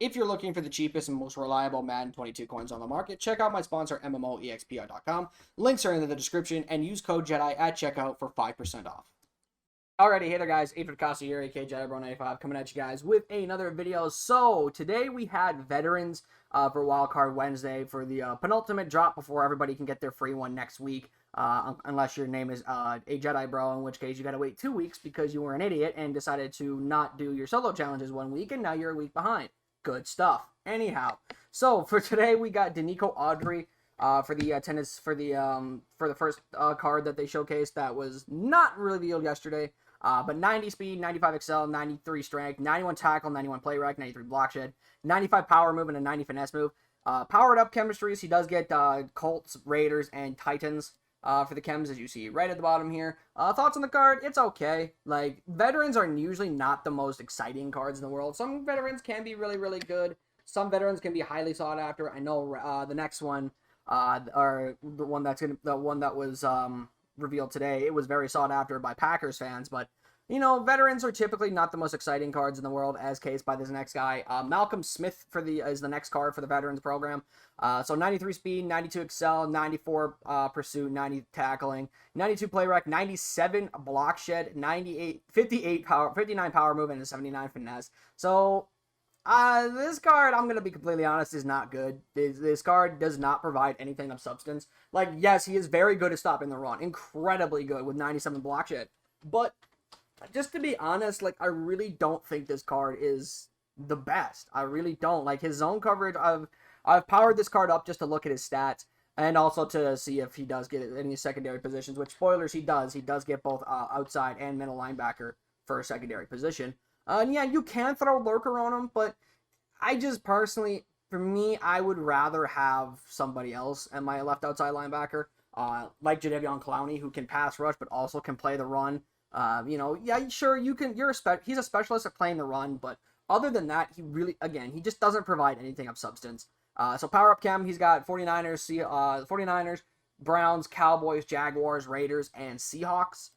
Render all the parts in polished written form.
If you're looking for the cheapest and most reliable Madden 22 coins on the market, check out my sponsor, MMOEXPR.com. Links are in the description, and use code JEDI at checkout for 5% off. Alrighty, hey there guys, Ape Picasso here, aka JediBro95, coming at you guys with another video. So, today we had veterans for Wildcard Wednesday for the penultimate drop before everybody can get their free one next week. Unless your name is a Jedi Bro, in which case you gotta wait 2 weeks because you were an idiot and decided to not do your solo challenges 1 week, and now you're a week behind. Good stuff. Anyhow, so for today we got Danico Audrey for the tennis for the first card that they showcased that was not revealed yesterday. But 90 speed, 95 excel, 93 strength, 91 tackle, 91 play rec, 93 block shed, 95 power move, and a 90 finesse move. Powered up chemistries, he does get Colts, Raiders, and Titans for the chems, as you see right at the bottom here. Thoughts on the card? It's okay. Like, veterans are usually not the most exciting cards in the world. Some veterans can be really, really good. Some veterans can be highly sought after. I know the next one, or the one that was revealed today, it was very sought after by Packers fans, but you know, veterans are typically not the most exciting cards in the world, as cased by this next guy. Malcolm Smith is the next card for the veterans program. So 93 speed, 92 excel, 94 pursuit, 90 tackling, 92 play rec, 97 block shed, 58 power, 59 power move, and a 79 finesse. So this card, I'm going to be completely honest, is not good. This card does not provide anything of substance. Like, yes, he is very good at stopping the run. Incredibly good with 97 block shed. But, just to be honest, like, I really don't think this card is the best. I really don't. Like, his zone coverage, I've powered this card up just to look at his stats. And also to see if he does get any secondary positions. Which, spoilers, he does. He does get both outside and middle linebacker for a secondary position. And yeah, you can throw Lurker on him, but I just personally, for me, I would rather have somebody else at my left outside linebacker, like Jadeveon Clowney, who can pass rush, but also can play the run. You know, yeah, sure, he's a specialist at playing the run, but other than that, he just doesn't provide anything of substance. So power up chem, he's got 49ers, Browns, Cowboys, Jaguars, Raiders, and Seahawks.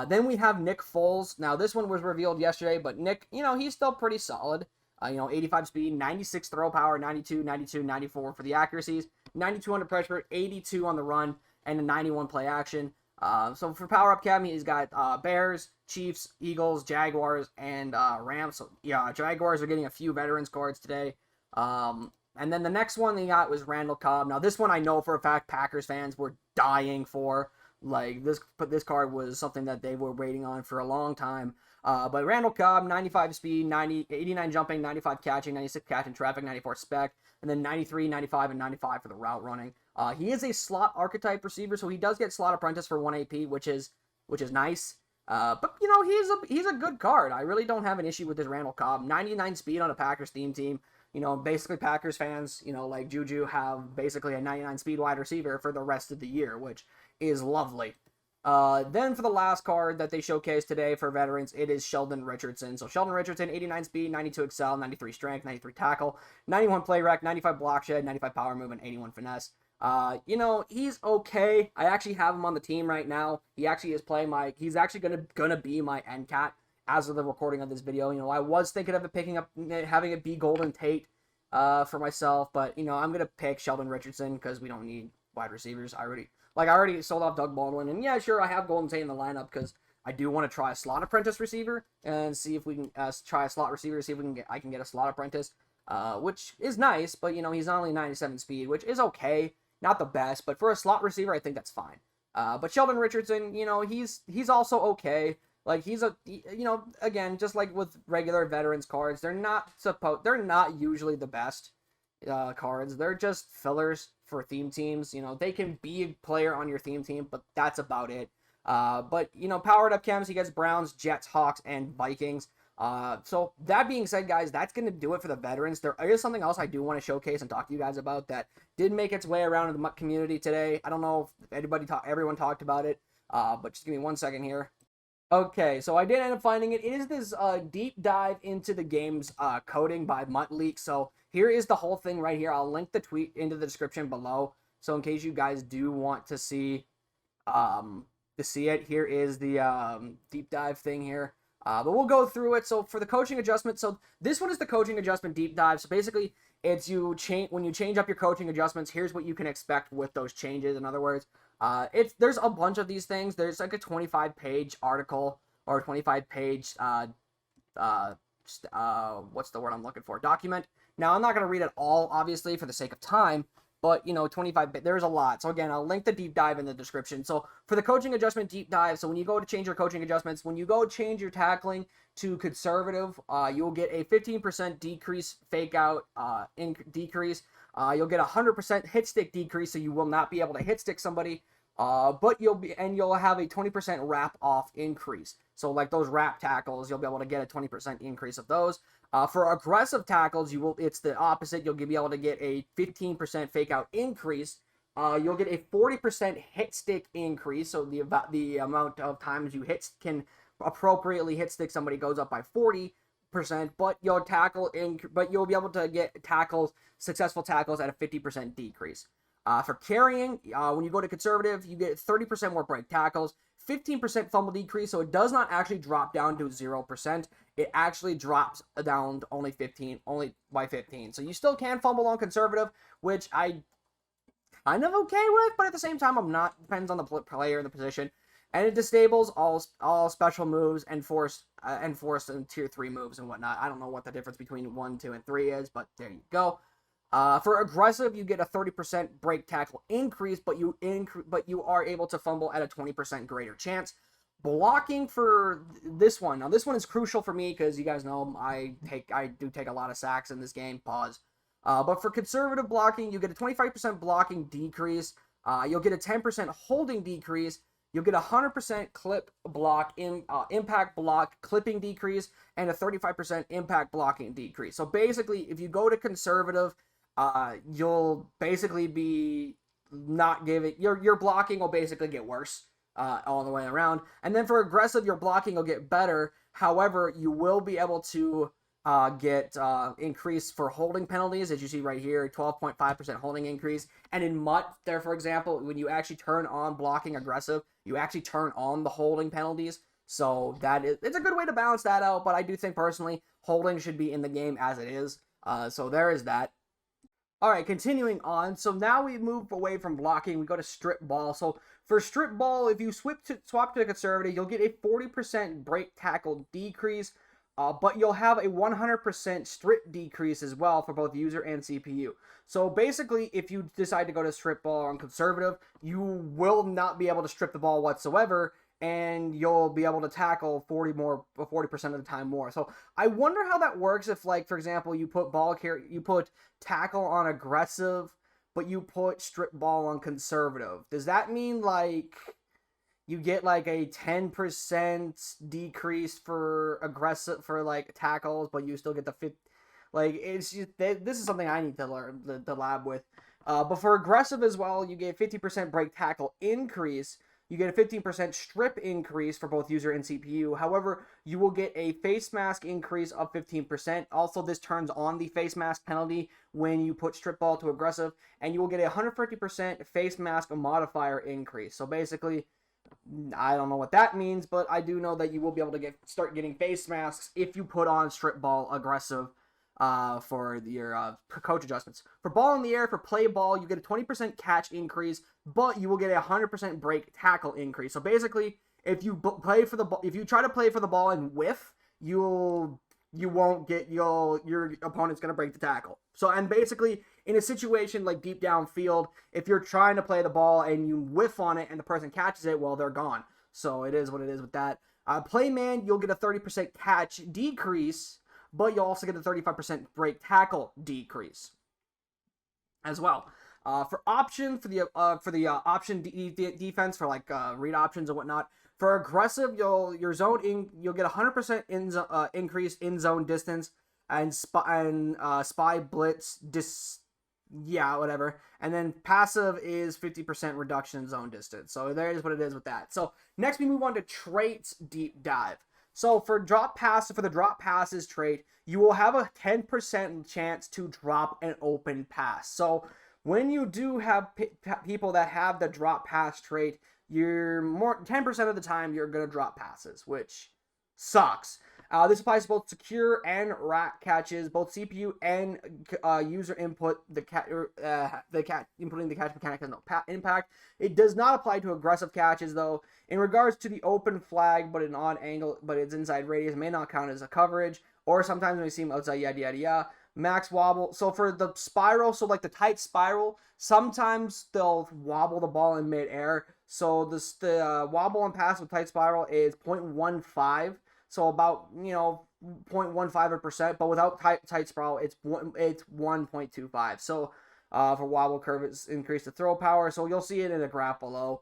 Then we have Nick Foles. Now, this one was revealed yesterday, but Nick, you know, he's still pretty solid. 85 speed, 96 throw power, 92, 92, 94 for the accuracies, 92 under pressure, 82 on the run, and a 91 play action. So for Power Up Academy, he's got Bears, Chiefs, Eagles, Jaguars, and Rams. So, yeah, Jaguars are getting a few veterans cards today. And then the next one they got was Randall Cobb. Now, this one I know for a fact Packers fans were dying for. Like, this card was something that they were waiting on for a long time. But Randall Cobb, 95 speed, 89 jumping, 95 catching, 96 catching traffic, 94 spec, and then 93, 95, and 95 for the route running. He is a slot archetype receiver, so he does get slot apprentice for 1 AP, which is nice. But, you know, he's a good card. I really don't have an issue with this Randall Cobb. 99 speed on a Packers theme team. You know, basically Packers fans, you know, like Juju, have basically a 99 speed wide receiver for the rest of the year, which is lovely. Then for the last card that they showcased today for veterans, it is Sheldon Richardson. So Sheldon Richardson, 89 speed, 92 excel, 93 strength, 93 tackle, 91 play rec, 95 block shed, 95 power move, and 81 finesse. You know, he's okay. I actually have him on the team right now. He actually is playing he's actually gonna be my end cat as of the recording of this video. You know, I was thinking of having it be Golden Tate, for myself, but, you know, I'm gonna pick Sheldon Richardson because we don't need wide receivers. I already sold off Doug Baldwin, and yeah, sure, I have Golden Tate in the lineup because I do want to try a slot apprentice receiver and see if we can try a slot receiver, see if I can get a slot apprentice, which is nice, but, you know, he's only 97 speed, which is okay, not the best, but for a slot receiver, I think that's fine. But Sheldon Richardson, you know, he's also okay. Like, you know, again, just like with regular veterans cards, they're not usually the best cards. They're just fillers for theme teams. You know, they can be a player on your theme team, but that's about it. But, you know, powered up chems, he gets Browns, Jets, Hawks, and Vikings. So that being said, guys, that's going to do it for the veterans. There is something else I do want to showcase and talk to you guys about that did make its way around in the community today. I don't know if everyone talked about it, but just give me 1 second here. Okay, so I did end up finding it. It is this deep dive into the game's coding by mutleaks. So here is the whole thing right here. I'll link the tweet into the description below. So in case you guys do want to see it, here is the deep dive thing here. But we'll go through it. So for the coaching adjustment, so this one is the coaching adjustment deep dive. So basically, it's when you change up your coaching adjustments. Here's what you can expect with those changes. In other words, there's a bunch of these things. There's like a 25-page article or 25-page what's the word I'm looking for? Document. Now I'm not gonna read it all, obviously, for the sake of time. But, 25, there's a lot. So, again, I'll link the deep dive in the description. So, for the coaching adjustment deep dive, so when you go to change your coaching adjustments, when you go change your tackling to conservative, you'll get a 15% decrease fake out decrease. You'll get a 100% hit stick decrease, so you will not be able to hit stick somebody. But you'll have a 20% wrap off increase. So, like those wrap tackles, you'll be able to get a 20% increase of those. For aggressive tackles, it's the opposite. You'll be able to get a 15% fake out increase. You'll get a 40% hit stick increase. So the amount of times you can appropriately hit stick somebody goes up by 40%. But you'll be able to get successful tackles at a 50% decrease. For carrying, when you go to conservative, you get 30% more break tackles, 15% fumble decrease, so it does not actually drop down to 0%. It actually drops down to only by 15. So you still can fumble on conservative, which I kind of okay with, but at the same time, I'm not. Depends on the player and the position. And it disables all special moves and forced and tier 3 moves and whatnot. I don't know what the difference between 1, 2, and 3 is, but there you go. For aggressive, you get a 30% break tackle increase, but you are able to fumble at a 20% greater chance. Blocking for this one. Now, this one is crucial for me because you guys know I do take a lot of sacks in this game. Pause. But for conservative blocking, you get a 25% blocking decrease. You'll get a 10% holding decrease. You'll get a 100% clip block impact block clipping decrease and a 35% impact blocking decrease. So basically, if you go to conservative, you'll basically be not giving your blocking will basically get worse all the way around. And then for aggressive, your blocking will get better. However, you will be able to get increase for holding penalties, as you see right here, 12.5% holding increase. And in MUT, there, for example, when you actually turn on blocking aggressive, you actually turn on the holding penalties. So it's a good way to balance that out. But I do think personally, holding should be in the game as it is. So there is that. All right, continuing on. So now we move away from blocking. We go to strip ball. So for strip ball, if you swap to the conservative, you'll get a 40% break tackle decrease, but you'll have a 100% strip decrease as well for both user and CPU. So basically, if you decide to go to strip ball on conservative, you will not be able to strip the ball whatsoever, and you'll be able to tackle 40% of the time more. So I wonder how that works if, like, for example, you put tackle on aggressive, but you put strip ball on conservative. Does that mean, like, you get, like, a 10% decrease for aggressive, for, like, tackles, but you still get the 50? Like, it's just, this is something I need to learn, the lab with. But for aggressive as well, you get 50% break tackle increase. You get a 15% strip increase for both user and CPU. However, you will get a face mask increase of 15%. Also, this turns on the face mask penalty when you put strip ball to aggressive. And you will get a 150% face mask modifier increase. So basically, I don't know what that means, but I do know that you will be able to start getting face masks if you put on strip ball aggressive for your coach adjustments. For ball in the air, for play ball, you get a 20% catch increase, but you will get a 100% break tackle increase. So basically, if you if you try to play for the ball and whiff, your opponent's gonna break the tackle. So, and basically, in a situation like deep downfield, if you're trying to play the ball and you whiff on it and the person catches it, well, they're gone. So it is what it is with that. Play man, you'll get a 30% catch decrease, but you'll also get a 35% break tackle decrease as well. For option, for the option defense, for like read options and whatnot. For aggressive, you'll get 100% increase in zone distance and spy blitz whatever. And then passive is 50% reduction in zone distance. So there is what it is with that. So next we move on to traits deep dive. So for the drop passes trait, you will have a 10% chance to drop an open pass. So when you do have people that have the drop pass trait, 10% of the time you're gonna drop passes, which sucks. This applies to both secure and rack catches, both CPU and user input. The cat inputting the catch mechanic has no impact. It does not apply to aggressive catches though. In regards to the open flag, but an odd angle, but it's inside radius, may not count as a coverage. Or sometimes when we see them outside, yada yada yada. Max wobble. So for the spiral, so like the tight spiral, sometimes they'll wobble the ball in midair. So the wobble and pass with tight spiral is 0.15. So about 0.15%, but without tight spiral, it's 1.25. So for wobble curve, it's increased the throw power. So you'll see it in the graph below.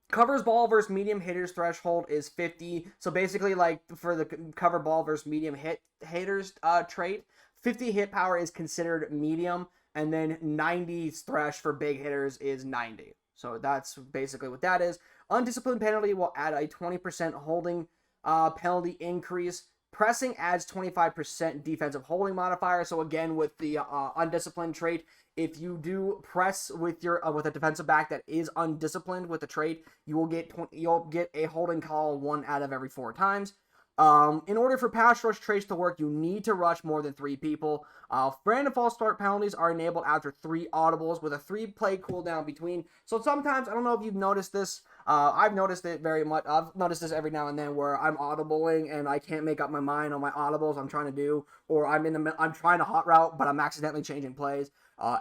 Covers ball versus medium hitters threshold is 50. So basically, like for the cover ball versus medium hitters trait, 50 hit power is considered medium, and then 90 thresh for big hitters is 90. So that's basically what that is. Undisciplined penalty will add a 20% holding penalty increase. Pressing adds 25% defensive holding modifier. So again, with the undisciplined trait, if you do press with your with a defensive back that is undisciplined with the trait, you'll get a holding call 1 out of every 4 times. In order for pass rush traits to work, you need to rush more than 3 people. Random false start penalties are enabled after 3 audibles with a 3-play cooldown between. So sometimes, I don't know if you've noticed this, I've noticed it very much. I've noticed this every now and then where I'm audibling and I can't make up my mind on my audibles I'm trying to do, or I'm trying to hot route, but I'm accidentally changing plays.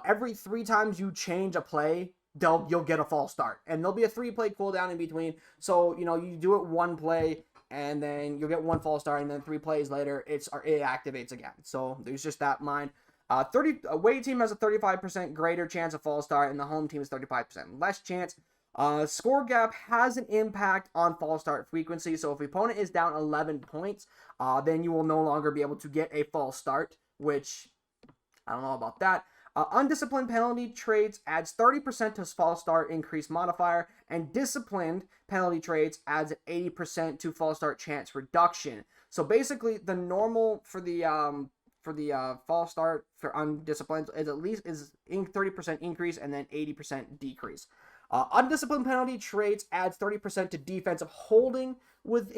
Every 3 times you change a play, you'll get a false start, and there'll be a 3-play cooldown in between. So you do it 1 play, and then you'll get 1 false start, and then 3 plays later, it activates again. So there's just that mind. Away team has a 35% greater chance of false start, and the home team is 35% less chance. Score gap has an impact on false start frequency. So if the opponent is down 11 points, then you will no longer be able to get a false start, which I don't know about that. Undisciplined penalty traits adds 30% to false start increase modifier, and disciplined penalty traits adds an 80% to false start chance reduction. So basically, the normal for the false start for undisciplined is at least 30% increase and then 80% decrease. Undisciplined penalty traits adds 30% to defensive holding with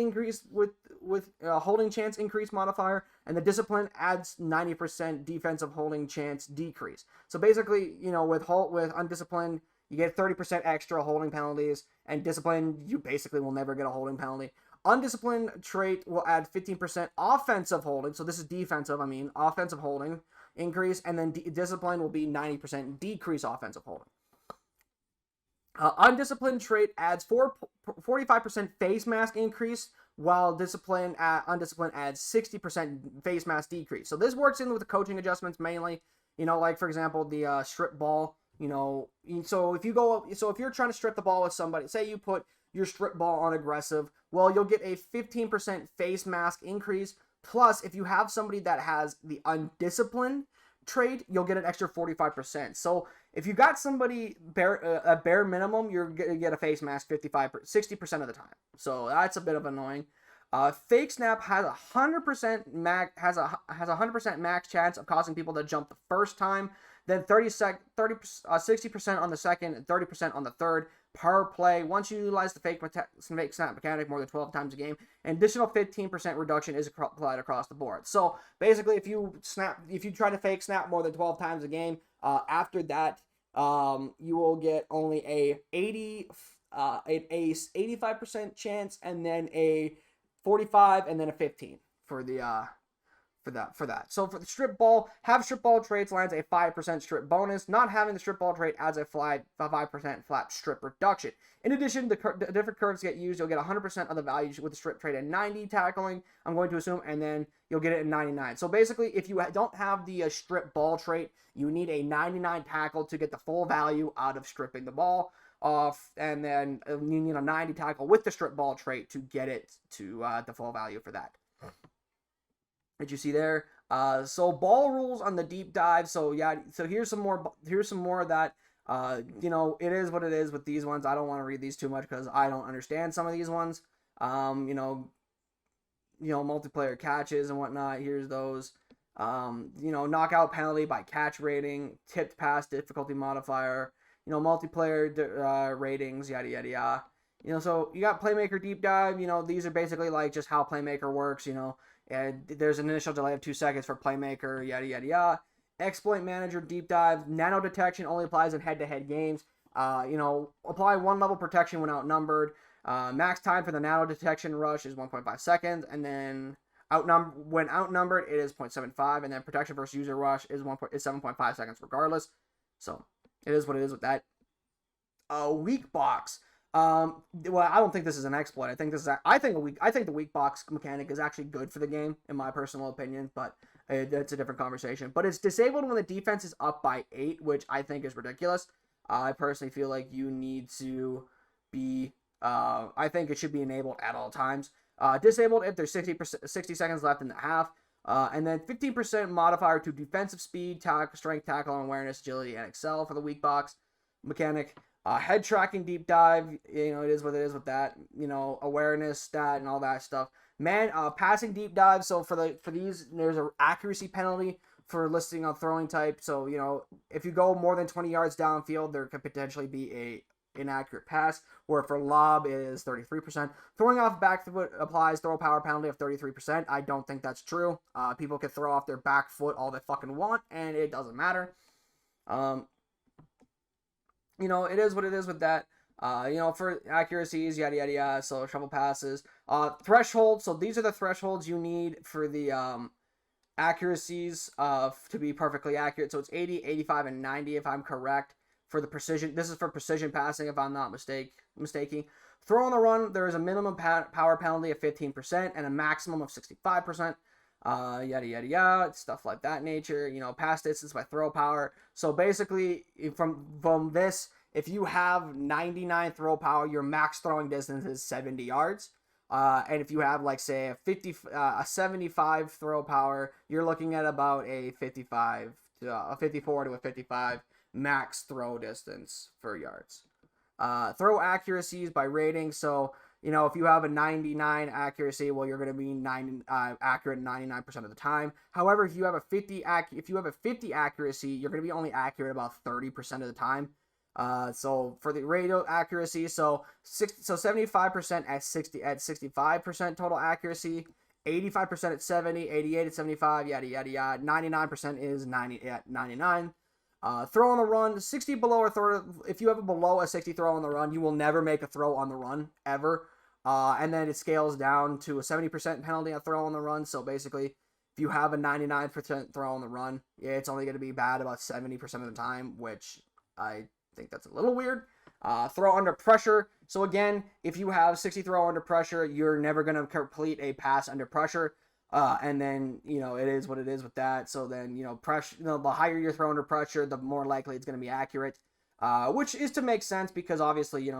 holding chance increase modifier, and the discipline adds 90% defensive holding chance decrease. So basically, with undisciplined, you get 30% extra holding penalties, and discipline, you basically will never get a holding penalty. Undisciplined trait will add 15% offensive holding, so this is defensive, offensive holding increase, and then discipline will be 90% decrease offensive holding. Undisciplined trait adds 45% face mask increase, while undisciplined adds 60% face mask decrease. So this works in with the coaching adjustments mainly. Like for example, the strip ball. So if you're trying to strip the ball with somebody, say you put your strip ball on aggressive, well, you'll get a 15% face mask increase. Plus, if you have somebody that has the undisciplined trait, you'll get an extra 45%. So if you got somebody a bare minimum, you're gonna get a face mask 60% of the time. So that's a bit of annoying. Fake snap has 100% max chance of causing people to jump the first time, then 60% on the second, and 30% on the third per play. Once you utilize the fake snap mechanic more than 12 times a game, an additional 15% reduction is applied across the board. So basically, if you try to fake snap more than 12 times a game, after that, you will get only a 85% chance, and then a 45, and then a 15 for that. So for the strip ball, have strip ball traits lands a 5% strip bonus. Not having the strip ball trait adds a 5% flat strip reduction. In addition, the different curves get used. You'll get 100% of the value with the strip trait at 90 tackling, I'm going to assume, and then you'll get it at 99. So basically, if you don't have the strip ball trait, you need a 99 tackle to get the full value out of stripping the ball off, and then you need a 90 tackle with the strip ball trait to get it to the full value for that. Did you see there? So ball rules on the deep dive. So yeah, so here's some more of that. It is what it is with these ones. I don't want to read these too much because I don't understand some of these ones. Multiplayer catches and whatnot. Here's those. Knockout penalty by catch rating, tipped pass difficulty modifier, multiplayer ratings, yada yada yada. So you got Playmaker Deep Dive. These are basically like just how Playmaker works. And there's an initial delay of 2 seconds for Playmaker, yada, yada, yada. Exploit Manager Deep Dive. Nano Detection only applies in head-to-head games. Apply 1 level protection when outnumbered. Max time for the Nano Detection Rush is 1.5 seconds. And then when outnumbered, it is 0.75. And then Protection versus User Rush is 7.5 seconds regardless. So it is what it is with that. Weak Box. Well, I don't think this is an exploit. I think the weak box mechanic is actually good for the game, in my personal opinion, but that's a different conversation. But it's disabled when the defense is up by 8, which I think is ridiculous. I personally feel like you need to be. I think it should be enabled at all times. Disabled if there's 60 seconds left in the half. And then 15% modifier to defensive speed, strength, tackle, and awareness, agility, and excel for the weak box mechanic. Head tracking deep dive, it is what it is with that. Awareness stat and all that stuff. Passing deep dive. So for these, there's an accuracy penalty for listing on throwing type. So if you go more than 20 yards downfield, there could potentially be a inaccurate pass. Where for lob it is 33%. Throwing off back foot applies throw power penalty of 33%. I don't think that's true. People can throw off their back foot all they fucking want, and it doesn't matter. It is what it is with that. For accuracies, yada, yada, yada. So shovel passes. Threshold. So these are the thresholds you need for the accuracies to be perfectly accurate. So it's 80, 85, and 90 if I'm correct. For the precision, this is for precision passing if I'm not mistaking. Throw on the run, there is a minimum power penalty of 15% and a maximum of 65%. Yada, yada, yada, stuff like that nature. Pass distance by throw power. So basically, from this, if you have 99 throw power, your max throwing distance is 70 yards. And if you have, like, say, a 75 throw power, you're looking at about a 54 to a 55 max throw distance for yards. Throw accuracies by rating. So, if you have a 99 accuracy, well, you're going to be accurate 99% of the time. However, if you have a 50 accuracy, you're going to be only accurate about 30% of the time. So for the radio accuracy, so 75% at 65% total accuracy, 85% at 70, 88 at 75, yada, yada, yada. 99% is 90 at 99. Throw on the run, 60 below or throw. If you have a below a 60 throw on the run, you will never make a throw on the run ever. And then it scales down to a 70% penalty on throw on the run. So basically, if you have a 99% throw on the run, it's only going to be bad about 70% of the time, which I think that's a little weird. Throw under pressure. So again, if you have 60 throw under pressure, you're never going to complete a pass under pressure. And then, it is what it is with that. So then, pressure, the higher you throw under pressure, the more likely it's going to be accurate, which is to make sense because obviously,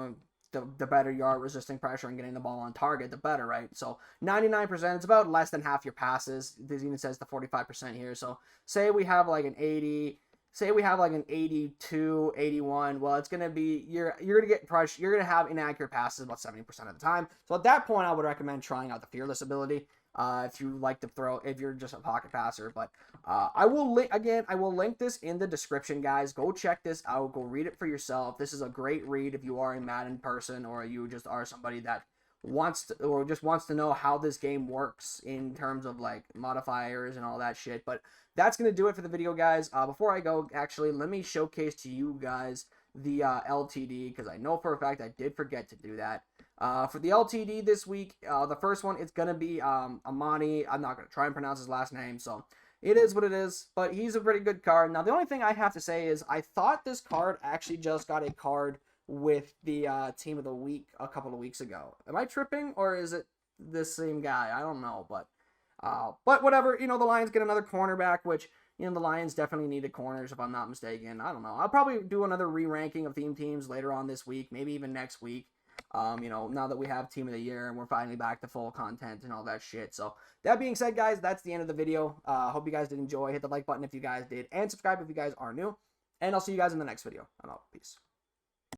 the better you are resisting pressure and getting the ball on target, the better, right? So 99%, it's about less than half your passes. This even says the 45% here. So say we have like an 80, say we have like an 82, 81. Well, it's going to be, you're going to get pressure. You're going to have inaccurate passes about 70% of the time. So at that point, I would recommend trying out the Fearless ability. If you like to throw, if you're just a pocket passer, but I will link this in the description, guys. Go check this out. Go read it for yourself. This is a great read if you are a Madden person or you just are somebody that wants to know how this game works in terms of like modifiers and all that shit. But that's gonna do it for the video, guys. Before I go, actually, let me showcase to you guys the LTD because I know for a fact I did forget to do that. For the LTD this week, the first one, it's going to be Amani. I'm not going to try and pronounce his last name, so it is what it is, but he's a pretty good card. Now, the only thing I have to say is I thought this card actually just got a card with the Team of the Week a couple of weeks ago. Am I tripping, or is it the same guy? I don't know, but whatever. The Lions get another cornerback, which, the Lions definitely needed corners, if I'm not mistaken. I don't know. I'll probably do another re-ranking of theme teams later on this week, maybe even next week. Now that we have Team of the Year and we're finally back to full content and all that shit. So that being said, guys, that's the end of the video. Hope you guys did enjoy. Hit the like button if you guys did, and subscribe if you guys are new. And I'll see you guys in the next video. I'm out. Peace.